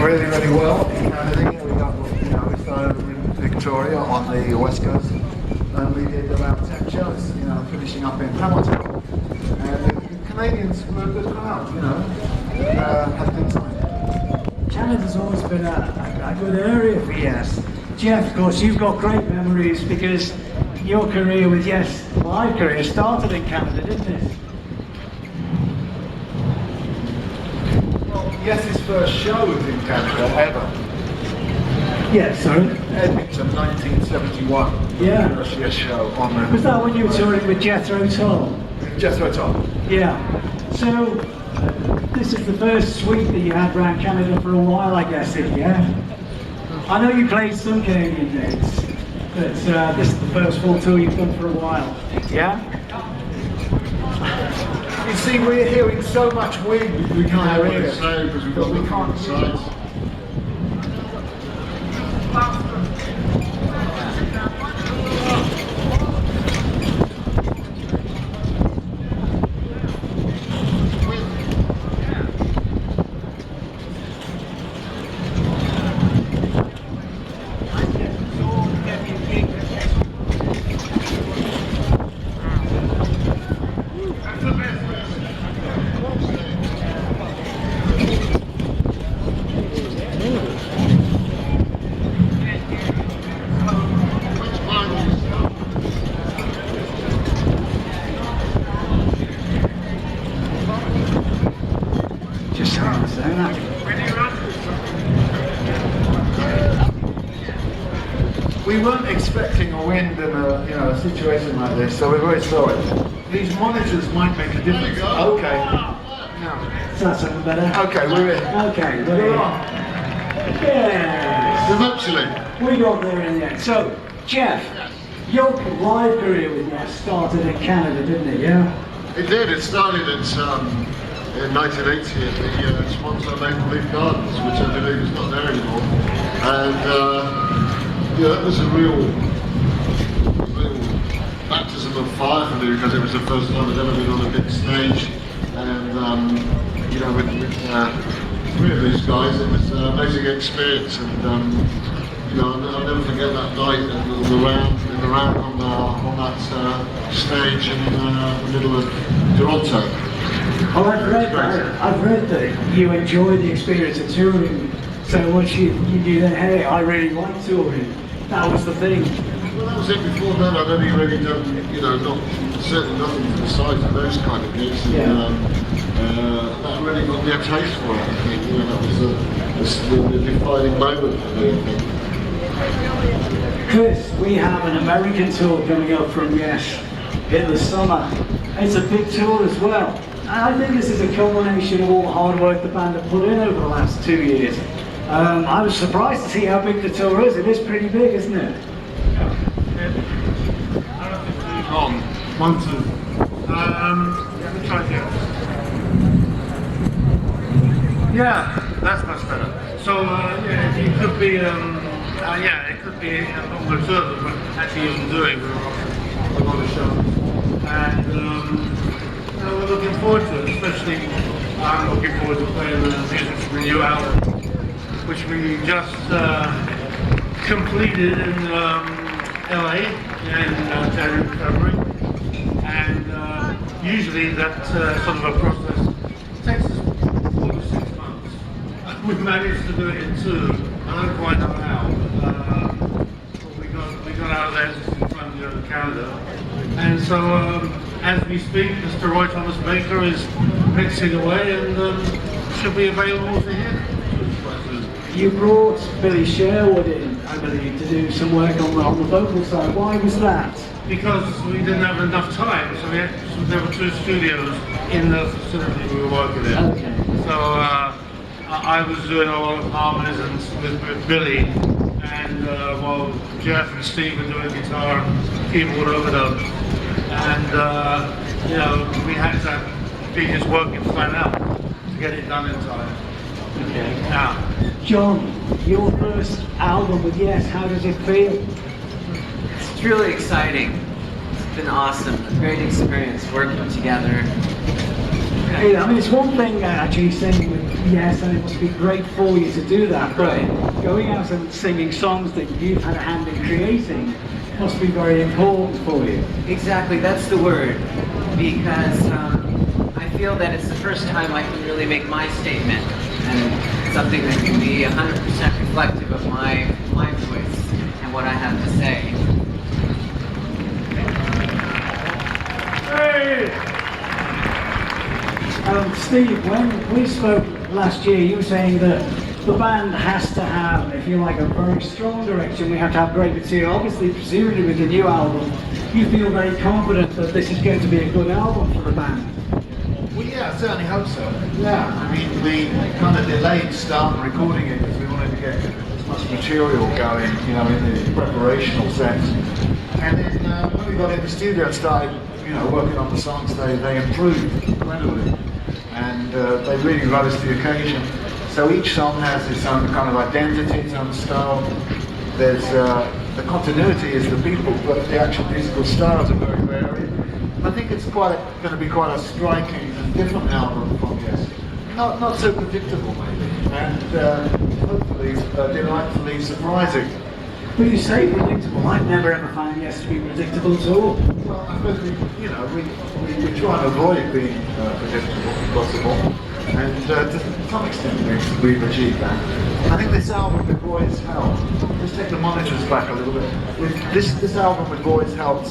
really, really well in Canada. We started in Victoria on the west coast, and we did about 10 shows, finishing up in Hamilton. And the Canadians were a good crowd, had a good time. Canada's always been a good area for Yes. Jeff, of course, you've got great memories because your career with Yes, live career, started in Canada, didn't it? Yes's first show was in Canada ever. Yeah, sorry. Edmonton, 1971. Yeah. First Yes show on the. Was that when you were touring with Jethro Tull? Jethro Tull. Yeah. So, this is the first suite that you had around Canada for a while, I guess, yeah? I know you played some Canadian dates, but this is the first full tour you've done for a while. Yeah? You see, we're hearing so much wind, we can't hear it. Because we've got we can't sides. We weren't expecting a wind in a situation like this, so we're very sorry. These monitors might make a difference. Okay. Is that something better? Okay, we're in. Okay, we're in. Yes! Eventually. We got there in the end. So, Jeff, your live career with Yes started in Canada, didn't it, yeah? It did. It started in 1980 at the Swanson Maple Leaf Gardens, which I believe is not there anymore. And that was a real baptism of fire for me because it was the first time I'd ever been on a big stage. And with three of these guys, it was an amazing experience. And I'll never forget that night and the round on that stage in the middle of Toronto. Oh, I've read that you enjoyed the experience of touring so much you knew that, hey, I really like touring. That was the thing. Well, that was it. Before then, I'd only really done, certainly nothing to the size of those kind of gigs. And, that really got me a taste for it, I think. That was the defining moment for me, I think. Chris, we have an American tour coming up from Yes in the summer. It's a big tour as well. And I think this is a culmination of all the hard work the band have put in over the last 2 years. I was surprised to see how big the tour is. It is pretty big, isn't it? On 1, 2. Let me try here. Yeah, that's much better. So it could be, it could be a longer tour, but actually I'm doing a lot of shows, and we're looking forward to it. Especially, I'm looking forward to playing the music from the new album, which we just completed in LA in January, February, and usually that sort of a process takes us 4 to 6 months. We've managed to do it in 2. I don't quite know how. But we got out of there just in time to go to Canada, and so as we speak, Mr. Roy Thomas Baker is mixing away and should be available to hear. You brought Billy Sherwood in, I believe, to do some work on the vocal side. Why was that? Because we didn't have enough time, so there were 2 studios in the facility we were working in. Okay. So I was doing all the harmonies with Billy, and while Jeff and Steve were doing guitar and keyboard overdub. And we had to be just working flat out to get it done in time. Okay. Yeah. Jon, your first album with Yes, how does it feel? It's really exciting. It's been awesome. A great experience working together. I mean, it's one thing actually singing with Yes, and it must be great for you to do that. But Right. going out and singing songs that you've had a hand in creating must be very important for you. Exactly, that's the word. Because I feel that it's the first time I can really make my statement and something that can be 100% reflective of my voice and what I have to say. Steve, when we spoke last year, you were saying that the band has to have, if you like, a very strong direction. We have to have great material. Obviously, presumably with the new album, you feel very confident that this is going to be a good album for the band. Well, yeah, I certainly hope so. Yeah, I mean, we kind of delayed starting recording it because we wanted to get as much material going, you know, in the preparational sense. And then when we got in the studio and started, you know, working on the songs, they improved incredibly. And they really rose to the occasion. So each song has its own kind of identity, its own style. There's the continuity is the people, but the actual musical styles are very varied. I think it's going to be quite a striking and different album from Yes. Not so predictable maybe, and hopefully delightfully surprising. But you say predictable. I've never ever found Yes to be predictable at all. Well, I suppose we try and avoid being predictable if possible, and to some extent we've achieved that. I think this album with Roy's help, let's take the monitors back a little bit. With this album with Roy's help,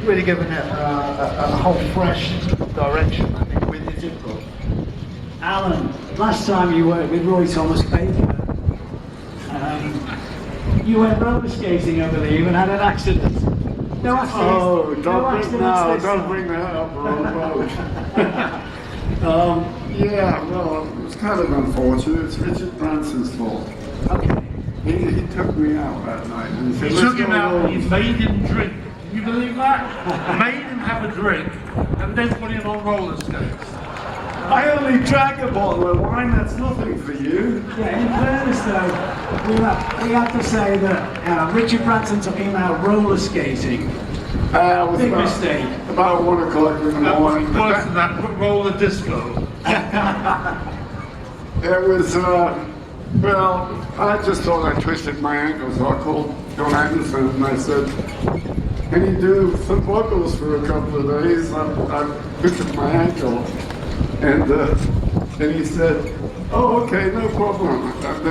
really giving it a whole fresh direction, I think, with his input. Alan, last time you worked with Roy Thomas Baker, you went roller skating, I believe, and had an accident. No accidents. Oh, Don't bring that up, Rob. Yeah, well, it was kind of unfortunate. It's Richard Branson's fault. Okay. He took me out that night and said, He "Let's took him go out home." and he made him drink. Can you believe that? Made him have a drink and then put him on roller skates. I only drank a bottle of wine. That's nothing for you. Yeah, in fairness though, we have to say that Richard Branson took him out roller skating. It was Big mistake. About 1 o'clock in the morning. Worse than that, put roller disco. It was, well, I just thought I twisted my ankle, so I called Jon Davison and I said, "Can you do some vocals for a couple of days? I've twisted my ankle." And he said, "Oh, okay, no problem." And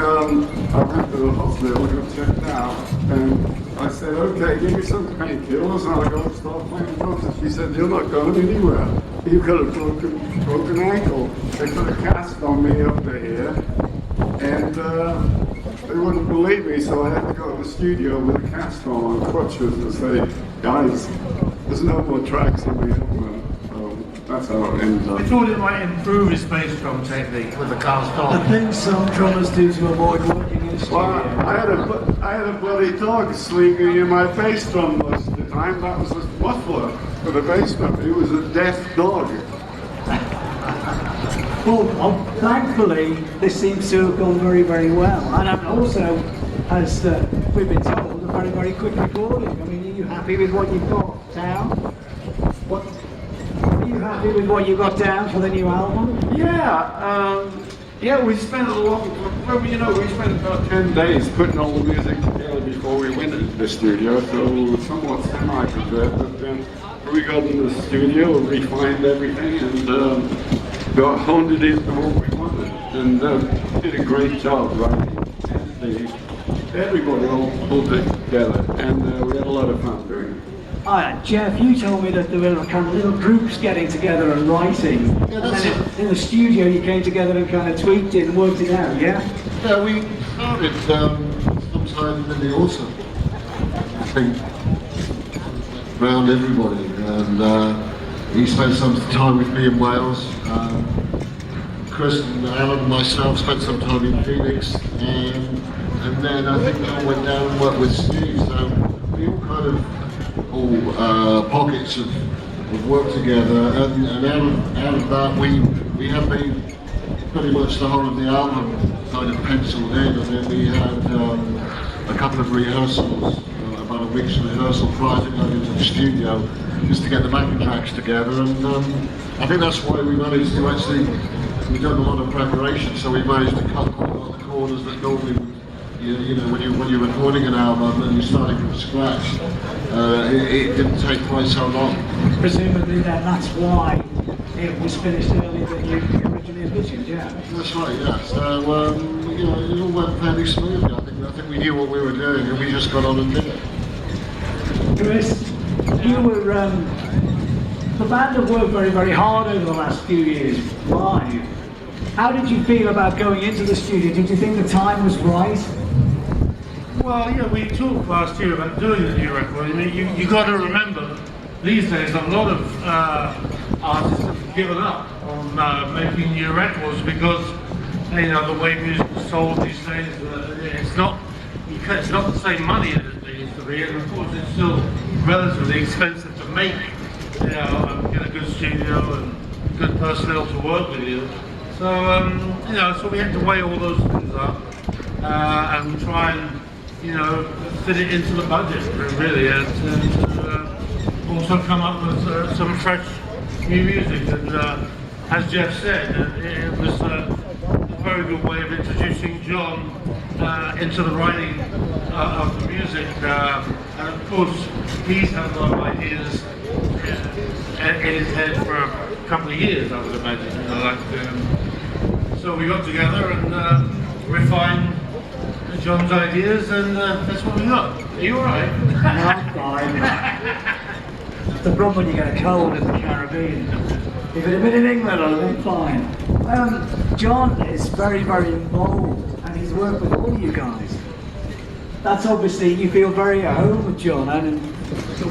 I went to the hospital and got checked out. And I said, "Okay, give me some painkillers and I'll go and start playing drums." And she said, "You're not going anywhere. You've got a broken ankle. They put a cast on me up to here." And they wouldn't believe me, so I had to go to the studio with a cast on crutches and say, "Guys, there's no more tracks on the album." So that's how it ended up. I thought it might improve his bass drum technique with the cast The on. things some drummers do to avoid working in the Well, studio. I had a bloody dog sleeping in my bass drum most of the time. That was a muffler for the bass drum. He was a deaf dog. Well, thankfully, this seems to have gone very, very well. And also, as we've been told, a very, very quick recording. I mean, are you happy with what you've got down? What? Are you happy with what you got down for the new album? Yeah, we spent a long, well, we spent about 10 days putting all the music together before we went into the studio, so somewhat semi-prepared, but then we got in the studio and refined everything and honed it into what we wanted, and did a great job writing. Everybody all pulled it together, and we had a lot of fun doing it. Jeff, you told me that there were kind of little groups getting together and writing. Yeah, And that's then in the studio you came together and kind of tweaked it and worked it out, yeah? Yeah, we started sometime in the autumn, I think, around everybody, and he spent some time with me in Wales. Chris and Alan and myself spent some time in Phoenix, and then I think we all went down and worked with Steve, so we all kind of pockets of work together, and out of that we have been pretty much the whole of the album kind of penciled in, and then we had a couple of rehearsals, about a week's rehearsal prior to going into the studio, just to get the backing tracks together, and I think that's why we managed to actually we've done a lot of preparation, so we managed to cut quite a lot of the corners that normally would, you know, when you're recording an album and you're starting from scratch, it didn't take quite so long. Presumably then that's why it was finished earlier than you originally envisioned, yeah? That's right, yeah. So, you know, it all went fairly smoothly. I think we knew what we were doing and we just got on and did it. Chris, you were, the band have worked very, very hard over the last few years live. How did you feel about going into the studio? Did you think the time was right? Well, yeah, we talked last year about doing the new record. I mean, you got to remember, these days a lot of artists have given up on making new records because, you know, the way music is sold these days, it's not the same money as it used to be, and of course it's still relatively expensive to make, you know, get a good studio and good personnel to work with you. So, you know, so we had to weigh all those things up and try and, you know, fit it into the budget, really, and also come up with some fresh new music. And as Jeff said, it was a very good way of introducing Jon into the writing of the music. And of course, he's had a lot of ideas in his head for a couple of years, I would imagine. You know, so we got together and refined Jon's ideas, and that's what we got. Are you alright? I'm fine. The problem when you get a cold in the Caribbean. If it had been in England, I'd have been fine. Jon is very, very involved, and he's worked with all of you guys. That's obviously, you feel very at home with Jon, and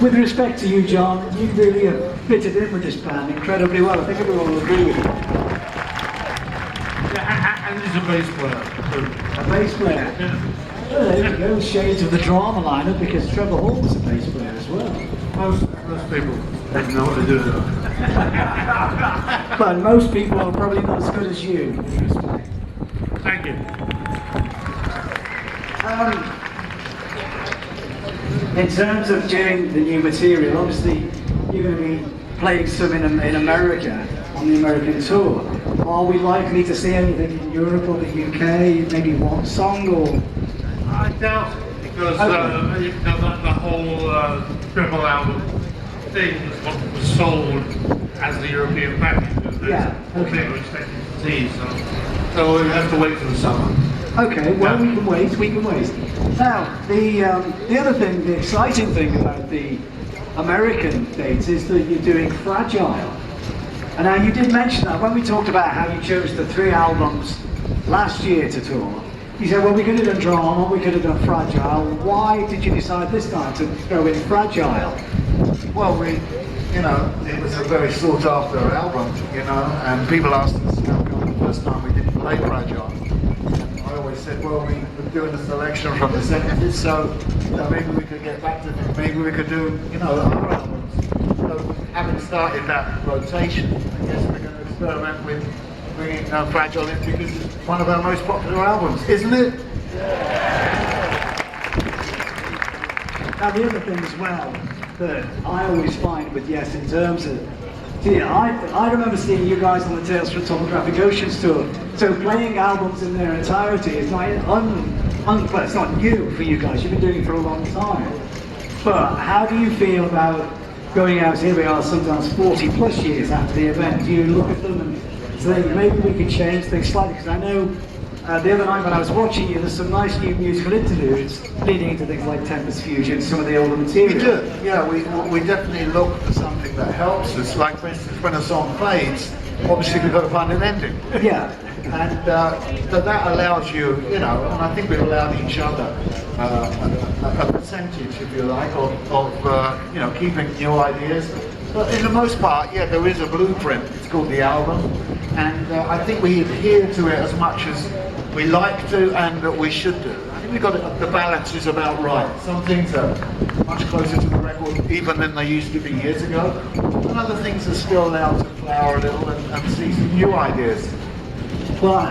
with respect to you, Jon, you really have fitted in with this band incredibly well. I think everyone will agree with you. Yeah, and he's a bass player. A bass player? Yeah. Well, there you go, shades of the drama lineup, because Trevor Hall was a bass player as well. Most people don't know what to do. But most people are probably not as good as you, with respect. Thank you. In terms of doing the new material, obviously you're going to be playing some in America, on the American tour. Are we likely to see anything in Europe or the UK, maybe one song or? I doubt it, because you know, the whole triple album thing was sold as the European package. Yeah, What they were expecting to see, so we have to wait for the summer. Okay, well we can wait. Now, the other thing, the exciting thing about the American dates is that you're doing Fragile. And now you did mention that when we talked about how you chose the 3 albums last year to tour. You said, well, we could have done Drama, we could have done Fragile. Why did you decide this time to go with Fragile? Well, you know, it was a very sought after album, you know, and people asked us how come the first time we didn't play Fragile. And I always said, well, we were doing a selection from the 70s, so you know, maybe we could get back to it. Maybe we could do, you know, other albums. So having started that rotation, I guess we're going to experiment with bringing Fragile in because it's one of our most popular albums, isn't it? Now the other thing as well that I always find with Yes in terms of, I remember seeing you guys on the Tales from Topographic Oceans tour, so playing albums in their entirety is like it's not new for you guys, you've been doing it for a long time. But how do you feel about going out, here we are sometimes 40 plus years after the event, do you look at them and think maybe we could change things slightly? Because I know the other night when I was watching you, there's some nice new musical interludes leading into things like Tempest Fusion, some of the older material. We do, yeah, we definitely look for something that helps us. Like for instance, when a song fades, obviously we've got to find an ending. Yeah. And so that allows you, you know, and I think we've allowed each other a percentage, if you like, of you know, keeping new ideas. But in the most part, yeah, there is a blueprint. It's called the album, and I think we adhere to it as much as we like to and that we should do. I think we've got the balance is about right. Some things are much closer to the record even than they used to be years ago, and other things are still allowed to flower a little and see some new ideas. Well,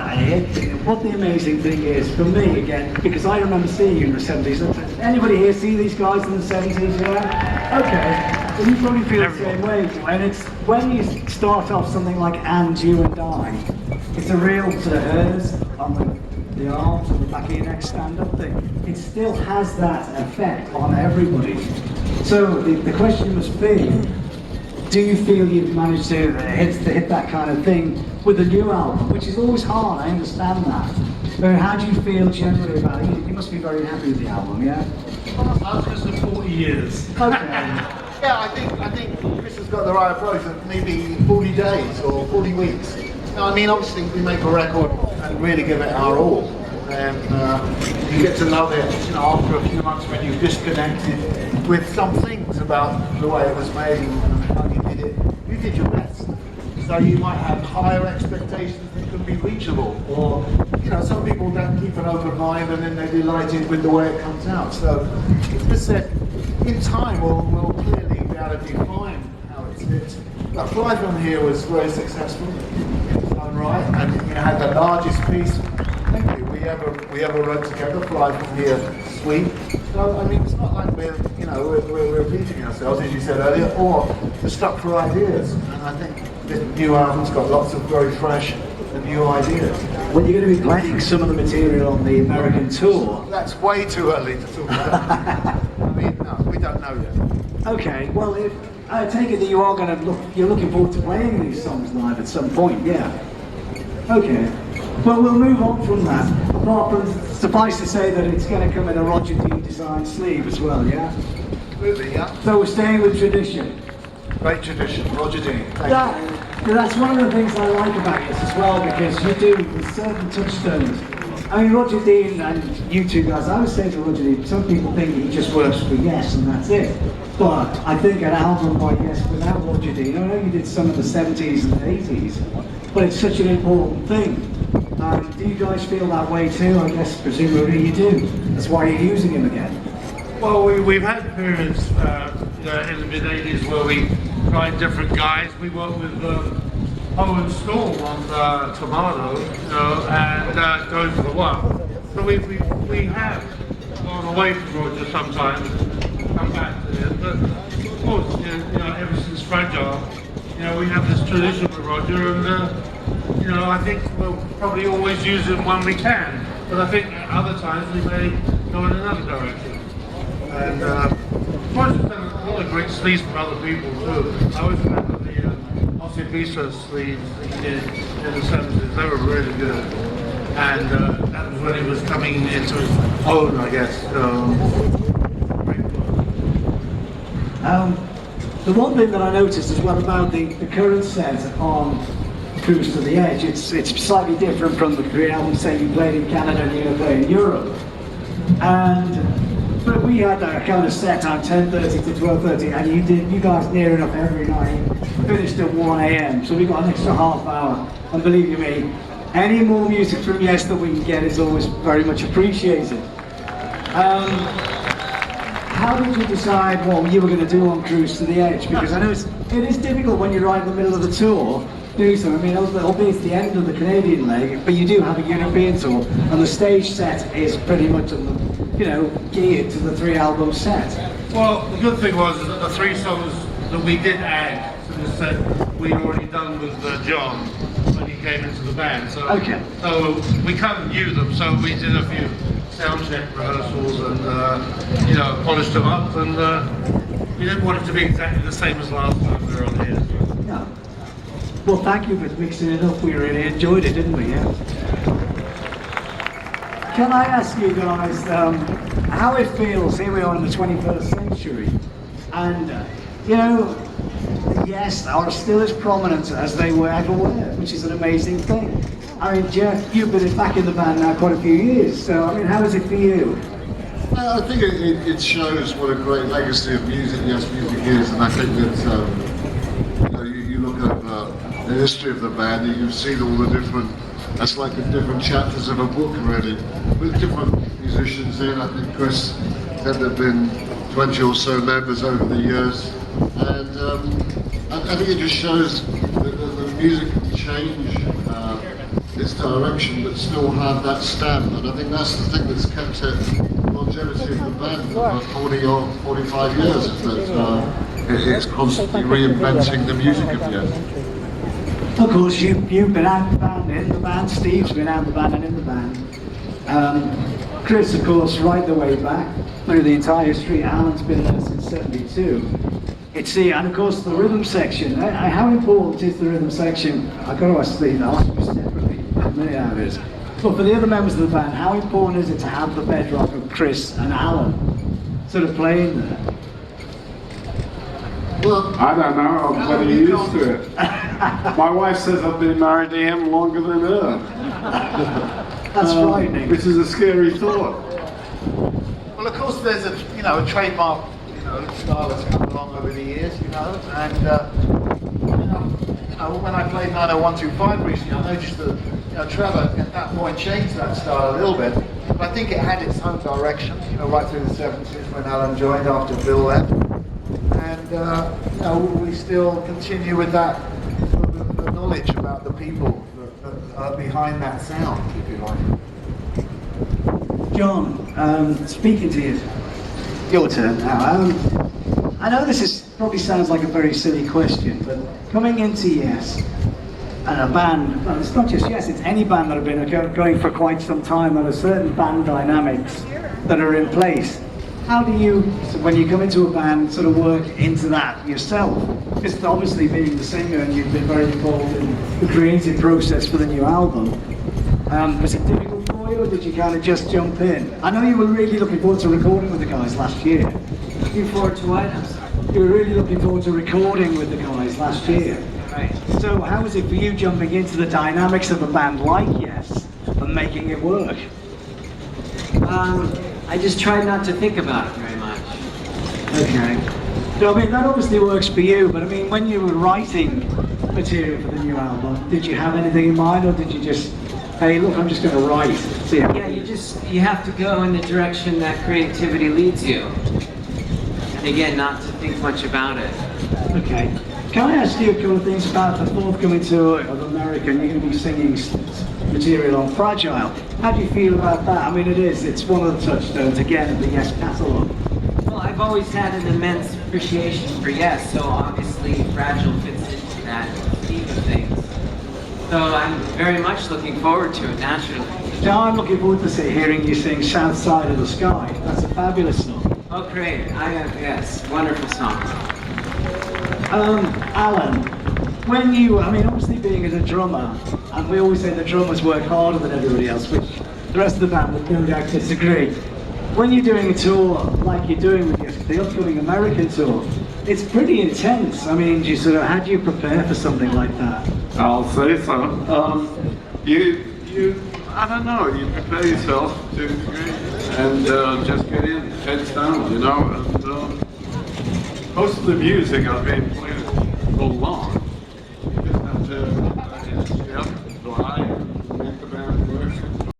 what the amazing thing is, for me again, because I remember seeing you in the 70s. Anybody here see these guys in the 70s, yeah? Okay, well you probably feel the same way. And it's when you start off something like And You and I, It's a real sort of hers on the arms and the back of your neck stand-up thing. It still has that effect on everybody. So the question must be, do you feel you've managed to hit that kind of thing with the new album, which is always hard, I understand that. But how do you feel generally about it? You must be very happy with the album, yeah? I was just for 40 years. Okay. Yeah, I think Chris has got the right approach of maybe 40 days or 40 weeks. No, I mean, obviously we make a record and really give it our all. And you get to know it, after a few months when you've disconnected with some things about the way it was made and how you did it. You did your best. So you might have higher expectations than could be reachable. Or, some people don't keep an open mind and then they're delighted with the way it comes out. So, just that in time we'll clearly be able to define how it fits. But Fly From Here was very successful in its own right, and had the largest piece we ever wrote together. Fly From Here suite. So I mean, it's not like we're repeating ourselves, as you said earlier, or we're stuck for ideas. And I think this new album's got lots of very fresh and new ideas. Well, you're going to be playing some of the material on the American tour. That's way too early to talk about. I mean, no, we don't know yet. Okay, well, I take it that you are going to you're looking forward to playing these songs live at some point, yeah? Okay. Well, we'll move on from that. Apart from, suffice to say that it's going to come in a Roger Dean designed sleeve as well, yeah? Absolutely, yeah. So we're staying with tradition. Great tradition, Roger Dean. Thank you. That's one of the things I like about this as well, because you do with certain touchstones. I mean, Roger Dean and you two guys, I would say to Roger Dean, some people think he just works for Yes and that's it. But I think an album by Yes without Roger Dean, I know you did some of the 70s and 80s, but it's such an important thing. Do you guys feel that way too? I guess presumably you do. That's why you're using him again. Well, we've had periods in the mid-80s where we tried different guys. We worked with Owen Storm on Tomato, and Going for the One. So we have gone away from Roger sometimes, come back to him. But of course, ever since Fragile, we have this tradition with Roger, and I think we'll probably always use him when we can. But I think at other times we may go in another direction. And Roger's done a lot of great sleeves for other people too. I always remember the Ossie Visa sleeves that he did in the 70s. They were really good. And that was when he was coming into his own, I guess. The one thing that I noticed as well about the current set on Cruise to the Edge, it's slightly different from the pre-album set you played in Canada and you're going to play in Europe. But we had a kind of set time, 10:30 to 12:30, and you guys near enough every night finished at 1 a.m. So we got an extra half hour. And believe you me, any more music from Yes that we can get is always very much appreciated. How did you decide what you were going to do on Cruise to the Edge? Because I know it is difficult when you're right in the middle of the tour. Do so. I mean, albeit it's the end of the Canadian leg, but you do have a European tour, and the stage set is pretty much, geared to the 3-album set. Well, the good thing was that the 3 songs that we did add to the set, we'd already done with Jon when he came into the band. So, okay. So we kind of knew them, so we did a few sound check rehearsals and, polished them up, and we didn't want it to be exactly the same as last time we were on here. No. Well, thank you for mixing it up. We really enjoyed it, didn't we? Yeah. Can I ask you guys how it feels? Here we are in the 21st century, and Yes are still as prominent as they were ever were, which is an amazing thing. I mean, Jeff, you've been back in the band now quite a few years, so I mean, how is it for you? I think it shows what a great legacy of music Yes Music is, and I think that you look at the history of the band, you've seen all the different. That's like the different chapters of a book, really, with different musicians in. I think Chris said there have been 20 or so members over the years, and I think it just shows that the music can change its direction, but still have that stamp. And I think that's the thing that's kept it longevity of the band for 40 or 45 years. Is that it's constantly reinventing the music of Yes. Of course, you've been out the band, in the band. Steve's been out the band and in the band. Chris, of course, right the way back through the entire history. Alan's been there since '72. And of course, the rhythm section. How important is the rhythm section? I've got to ask Steve. I'll ask you separately. A minute out of this. But for the other members of the band, how important is it to have the bedrock of Chris and Alan sort of playing there? Well, I don't know, I'm pretty used to it. My wife says I've been married to him longer than her. That's frightening. Which is a scary thought. well, of course, there's a trademark style that's come along over the years, and when I played 90125 recently, I noticed that Trevor at that point changed that style a little bit, but I think it had its own direction, right through the 70s when Alan joined after Bill left, and we still continue with that the knowledge about the people that are behind that sound, if you like. Jon, speaking to you. Your turn now. I know probably sounds like a very silly question, but coming into Yes, and a band, well, it's not just Yes, it's any band that have been going for quite some time, and a certain band dynamics that are in place. How do you, when you come into a band, sort of work into that yourself? Because obviously being the singer and you've been very involved in the creative process for the new album, was it difficult for you, or did you kind of just jump in? I know you were really looking forward to recording with the guys last year. Looking forward to what? I'm sorry. You were really looking forward to recording with the guys last year. Right. So how was it for you jumping into the dynamics of a band like Yes and making it work? I just tried not to think about it very much. Okay. So I mean, that obviously works for you, but I mean, when you were writing material for the new album, did you have anything in mind, or did you just, hey, look, I'm just going to write? See how Yeah, you have to go in the direction that creativity leads you. And again, not to think much about it. Okay. Can I ask you a couple of things about the forthcoming tour of America, and you're going to be singing material on Fragile. How do you feel about that? I mean, it's one of the touchstones, again, of the Yes catalogue. Well, I've always had an immense appreciation for Yes, so obviously Fragile fits into that scheme of things. So I'm very much looking forward to it, naturally. Now, I'm looking forward to hearing you sing South Side of the Sky. That's a fabulous song. Oh, great. Yes, wonderful song. Alan, obviously being as a drummer, and we always say the drummers work harder than everybody else, which the rest of the band would no doubt disagree. When you're doing a tour like you're doing with the upcoming American tour, it's pretty intense. I mean, how do you prepare for something like that? I'll say so. I don't know, you prepare yourself to a degree and just get in, heads down, and most of the music I've been playing for long. You just have to, so I make the band work.